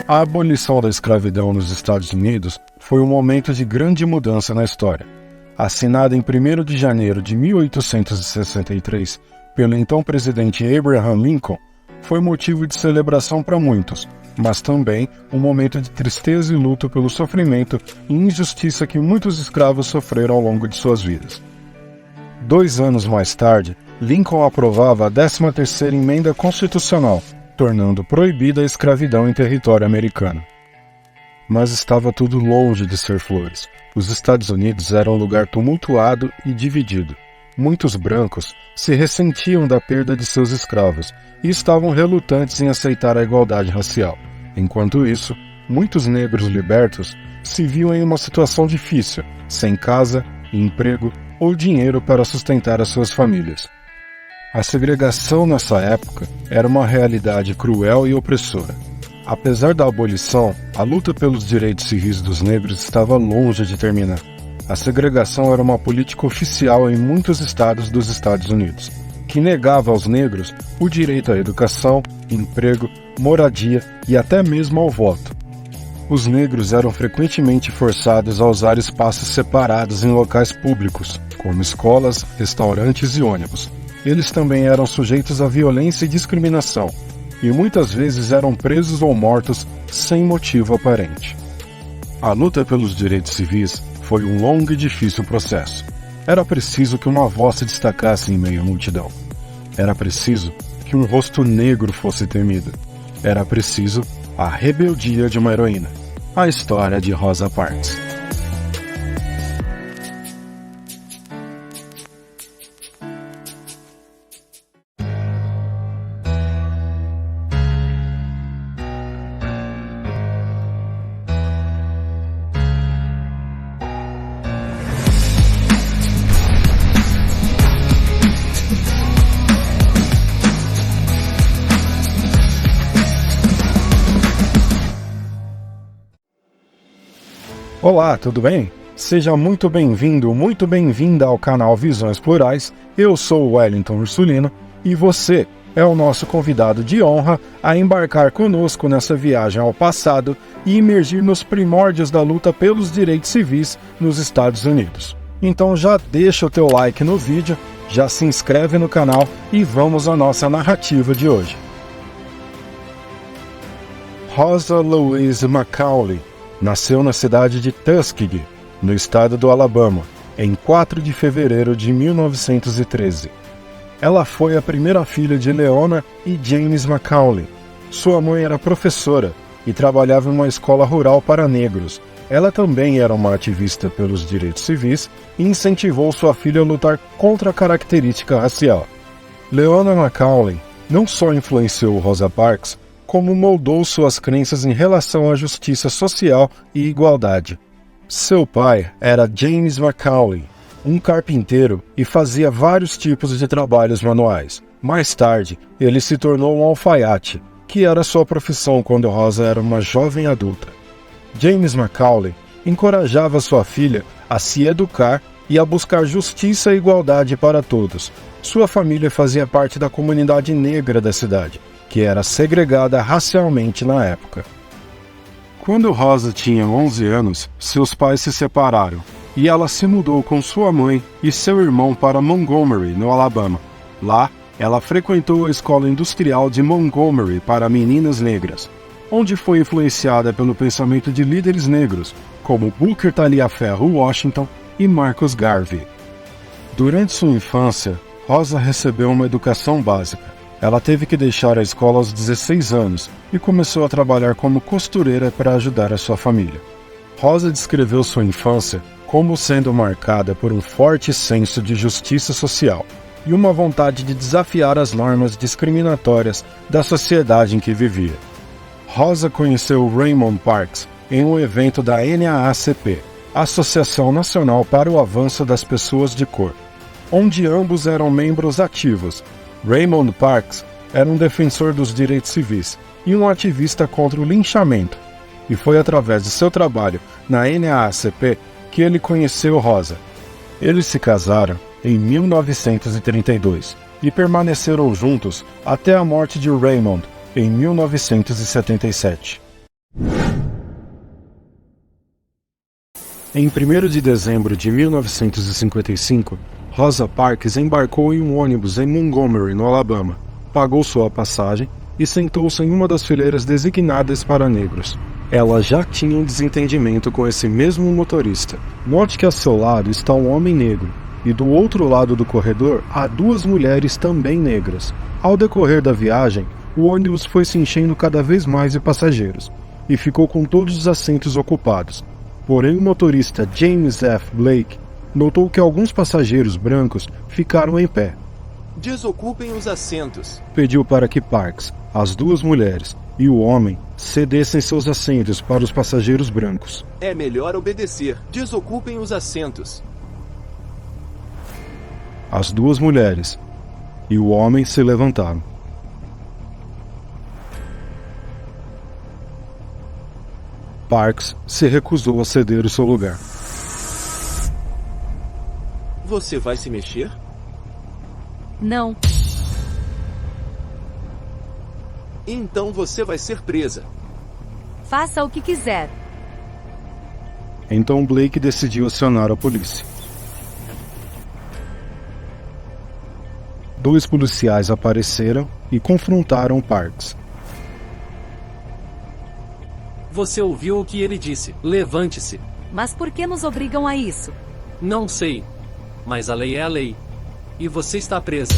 A abolição da escravidão nos Estados Unidos foi um momento de grande mudança na história. Assinada em 1º de janeiro de 1863 pelo então presidente Abraham Lincoln, foi motivo de celebração para muitos, mas também um momento de tristeza e luto pelo sofrimento e injustiça que muitos escravos sofreram ao longo de suas vidas. 2 anos mais tarde, Lincoln aprovava a 13ª Emenda Constitucional, tornando proibida a escravidão em território americano. Mas estava tudo longe de ser flores. Os Estados Unidos eram um lugar tumultuado e dividido. Muitos brancos se ressentiam da perda de seus escravos e estavam relutantes em aceitar a igualdade racial. Enquanto isso, muitos negros libertos se viam em uma situação difícil, sem casa, emprego ou dinheiro para sustentar as suas famílias. A segregação nessa época era uma realidade cruel e opressora. Apesar da abolição, a luta pelos direitos civis dos negros estava longe de terminar. A segregação era uma política oficial em muitos estados dos Estados Unidos, que negava aos negros o direito à educação, emprego, moradia e até mesmo ao voto. Os negros eram frequentemente forçados a usar espaços separados em locais públicos, como escolas, restaurantes e ônibus. Eles também eram sujeitos a violência e discriminação, e muitas vezes eram presos ou mortos sem motivo aparente. A luta pelos direitos civis foi um longo e difícil processo. Era preciso que uma voz se destacasse em meio à multidão. Era preciso que um rosto negro fosse temido. Era preciso a rebeldia de uma heroína. A história de Rosa Parks. Olá, tudo bem? Seja muito bem-vindo, muito bem-vinda ao canal Visões Plurais. Eu sou o Wellington Ursulino e você é o nosso convidado de honra a embarcar conosco nessa viagem ao passado e imergir nos primórdios da luta pelos direitos civis nos Estados Unidos. Então já deixa o teu like no vídeo, já se inscreve no canal e vamos à nossa narrativa de hoje. Rosa Louise Macaulay nasceu na cidade de Tuskegee, no estado do Alabama, em 4 de fevereiro de 1913. Ela foi a primeira filha de Leona e James Macaulay. Sua mãe era professora e trabalhava em uma escola rural para negros. Ela também era uma ativista pelos direitos civis e incentivou sua filha a lutar contra a característica racial. Leona Macaulay não só influenciou Rosa Parks, como moldou suas crenças em relação à justiça social e igualdade. Seu pai era James Macaulay, um carpinteiro e fazia vários tipos de trabalhos manuais. Mais tarde, ele se tornou um alfaiate, que era sua profissão quando Rosa era uma jovem adulta. James Macaulay encorajava sua filha a se educar e a buscar justiça e igualdade para todos. Sua família fazia parte da comunidade negra da cidade, que era segregada racialmente na época. Quando Rosa tinha 11 anos, seus pais se separaram e ela se mudou com sua mãe e seu irmão para Montgomery, no Alabama. Lá, ela frequentou a Escola Industrial de Montgomery para meninas negras, onde foi influenciada pelo pensamento de líderes negros, como Booker Taliaferro Washington e Marcus Garvey. Durante sua infância, Rosa recebeu uma educação básica. Ela teve que deixar a escola aos 16 anos e começou a trabalhar como costureira para ajudar a sua família. Rosa descreveu sua infância como sendo marcada por um forte senso de justiça social e uma vontade de desafiar as normas discriminatórias da sociedade em que vivia. Rosa conheceu Raymond Parks em um evento da NAACP, Associação Nacional para o Avanço das Pessoas de Cor, onde ambos eram membros ativos. Raymond Parks era um defensor dos direitos civis e um ativista contra o linchamento, e foi através de seu trabalho na NAACP que ele conheceu Rosa. Eles se casaram em 1932 e permaneceram juntos até a morte de Raymond em 1977. Em 1º de dezembro de 1955, Rosa Parks embarcou em um ônibus em Montgomery, no Alabama, pagou sua passagem e sentou-se em uma das fileiras designadas para negros. Ela já tinha um desentendimento com esse mesmo motorista. Note que a seu lado está um homem negro, e do outro lado do corredor há 2 mulheres também negras. Ao decorrer da viagem, o ônibus foi se enchendo cada vez mais de passageiros, e ficou com todos os assentos ocupados. Porém, o motorista James F. Blake notou que alguns passageiros brancos ficaram em pé. Desocupem os assentos. Pediu para que Parks, as 2 mulheres e o homem cedessem seus assentos para os passageiros brancos. É melhor obedecer. Desocupem os assentos. As 2 mulheres e o homem se levantaram. Parks se recusou a ceder o seu lugar. Você vai se mexer? Não. Então você vai ser presa. Faça o que quiser. Então Blake decidiu acionar a polícia. 2 policiais apareceram e confrontaram Parks. Você ouviu o que ele disse. Levante-se. Mas por que nos obrigam a isso? Não sei. Mas a lei é a lei. E você está presa.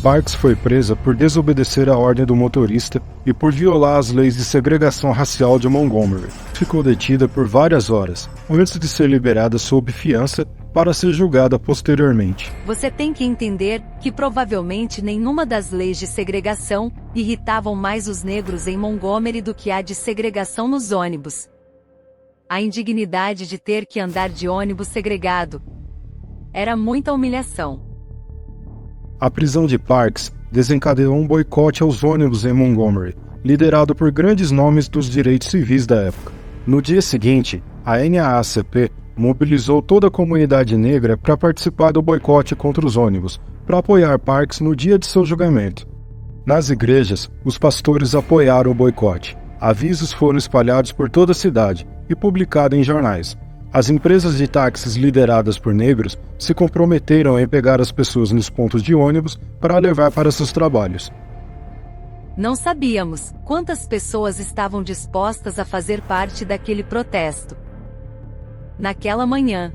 Parks foi presa por desobedecer a ordem do motorista e por violar as leis de segregação racial de Montgomery. Ficou detida por várias horas, antes de ser liberada sob fiança para ser julgada posteriormente. Você tem que entender que provavelmente nenhuma das leis de segregação irritavam mais os negros em Montgomery do que a de segregação nos ônibus. A indignidade de ter que andar de ônibus segregado era muita humilhação. A prisão de Parks desencadeou um boicote aos ônibus em Montgomery, liderado por grandes nomes dos direitos civis da época. No dia seguinte, a NAACP mobilizou toda a comunidade negra para participar do boicote contra os ônibus, para apoiar Parks no dia de seu julgamento. Nas igrejas, os pastores apoiaram o boicote. Avisos foram espalhados por toda a cidade e publicados em jornais. As empresas de táxis lideradas por negros se comprometeram em pegar as pessoas nos pontos de ônibus para levar para seus trabalhos. Não sabíamos quantas pessoas estavam dispostas a fazer parte daquele protesto. Naquela manhã,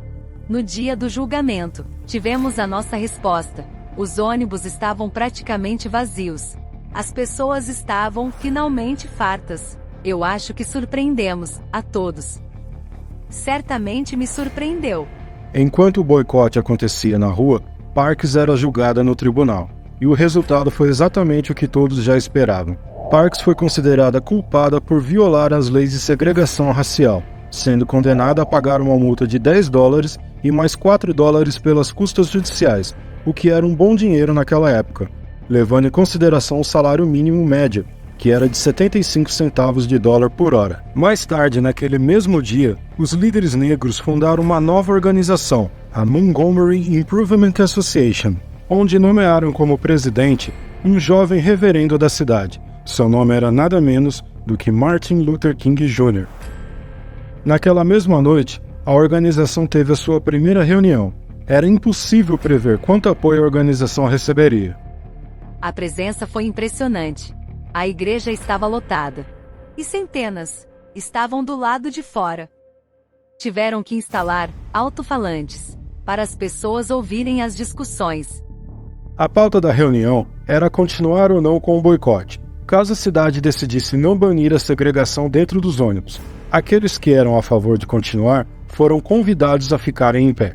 no dia do julgamento, tivemos a nossa resposta. Os ônibus estavam praticamente vazios. As pessoas estavam finalmente fartas. Eu acho que surpreendemos a todos. Certamente me surpreendeu. Enquanto o boicote acontecia na rua, Parks era julgada no tribunal, e o resultado foi exatamente o que todos já esperavam. Parks foi considerada culpada por violar as leis de segregação racial, sendo condenada a pagar uma multa de $10 e mais $4 pelas custas judiciais, o que era um bom dinheiro naquela época, levando em consideração o salário mínimo médio, que era de 75 centavos de dólar por hora. Mais tarde, naquele mesmo dia, os líderes negros fundaram uma nova organização, a Montgomery Improvement Association, onde nomearam como presidente um jovem reverendo da cidade. Seu nome era nada menos do que Martin Luther King Jr. Naquela mesma noite, a organização teve a sua primeira reunião. Era impossível prever quanto apoio a organização receberia. A presença foi impressionante. A igreja estava lotada. E centenas estavam do lado de fora. Tiveram que instalar alto-falantes para as pessoas ouvirem as discussões. A pauta da reunião era continuar ou não com o boicote, caso a cidade decidisse não banir a segregação dentro dos ônibus. Aqueles que eram a favor de continuar foram convidados a ficarem em pé.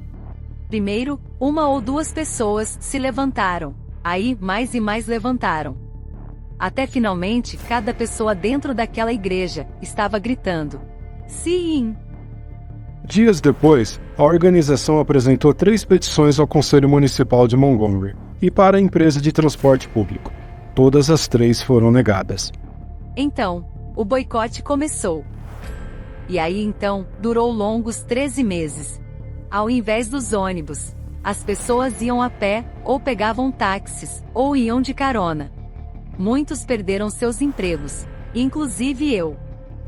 Primeiro, 1 ou 2 pessoas se levantaram. Aí, mais e mais levantaram. Até finalmente, cada pessoa dentro daquela igreja estava gritando: sim! Dias depois, a organização apresentou 3 petições ao Conselho Municipal de Montgomery e para a empresa de transporte público. Todas as 3 foram negadas. Então, o boicote começou. E aí então, durou longos 13 meses. Ao invés dos ônibus, as pessoas iam a pé, ou pegavam táxis, ou iam de carona. Muitos perderam seus empregos, inclusive eu.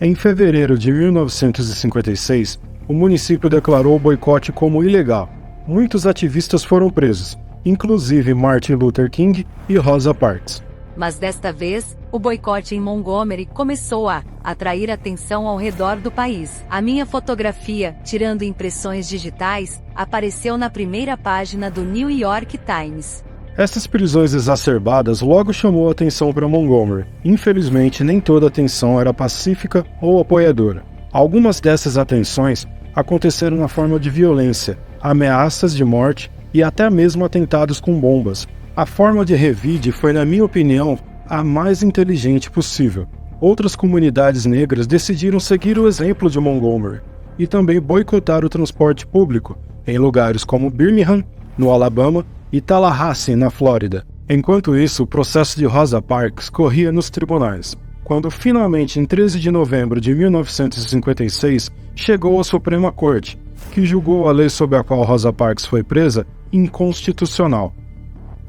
Em fevereiro de 1956, o município declarou o boicote como ilegal. Muitos ativistas foram presos, inclusive Martin Luther King e Rosa Parks. Mas desta vez, o boicote em Montgomery começou a atrair atenção ao redor do país. A minha fotografia, tirando impressões digitais, apareceu na primeira página do New York Times. Essas prisões exacerbadas logo chamou a atenção para Montgomery. Infelizmente, nem toda a atenção era pacífica ou apoiadora. Algumas dessas atenções aconteceram na forma de violência, ameaças de morte e até mesmo atentados com bombas. A forma de revide foi, na minha opinião, a mais inteligente possível. Outras comunidades negras decidiram seguir o exemplo de Montgomery e também boicotar o transporte público em lugares como Birmingham, no Alabama, e Tallahassee, na Flórida. Enquanto isso, o processo de Rosa Parks corria nos tribunais, quando finalmente, em 13 de novembro de 1956, chegou à Suprema Corte, que julgou a lei sob a qual Rosa Parks foi presa inconstitucional.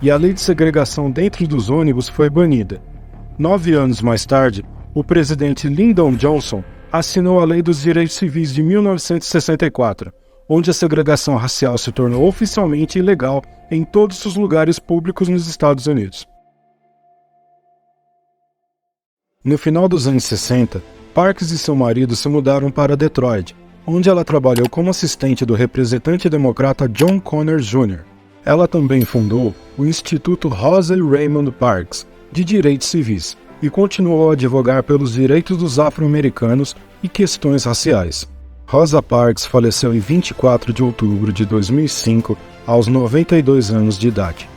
E a lei de segregação dentro dos ônibus foi banida. 9 anos mais tarde, o presidente Lyndon Johnson assinou a Lei dos Direitos Civis de 1964, onde a segregação racial se tornou oficialmente ilegal em todos os lugares públicos nos Estados Unidos. No final dos anos 60, Parks e seu marido se mudaram para Detroit, onde ela trabalhou como assistente do representante democrata John Connor Jr. Ela também fundou o Instituto Rosa Raymond Parks, de Direitos Civis, e continuou a advogar pelos direitos dos afro-americanos e questões raciais. Rosa Parks faleceu em 24 de outubro de 2005, aos 92 anos de idade.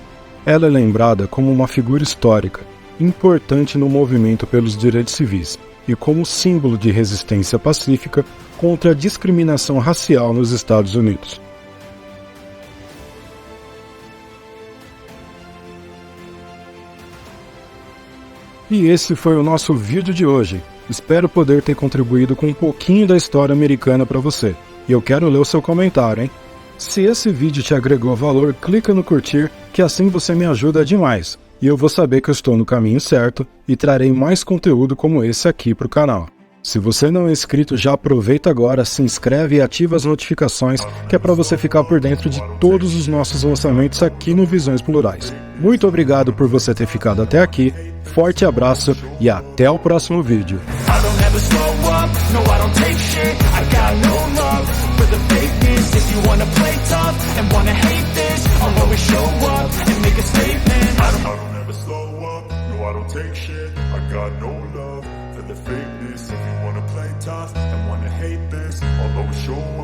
Ela é lembrada como uma figura histórica, importante no movimento pelos direitos civis, e como símbolo de resistência pacífica contra a discriminação racial nos Estados Unidos. E esse foi o nosso vídeo de hoje. Espero poder ter contribuído com um pouquinho da história americana para você. E eu quero ler o seu comentário, hein? Se esse vídeo te agregou valor, clica no curtir, que assim você me ajuda demais. E eu vou saber que eu estou no caminho certo e trarei mais conteúdo como esse aqui para o canal. Se você não é inscrito, já aproveita agora, se inscreve e ativa as notificações, que é para você ficar por dentro de todos os nossos lançamentos aqui no Visões Plurais. Muito obrigado por você ter ficado até aqui, forte abraço e até o próximo vídeo. If you wanna play tough and wanna hate this, I'll always show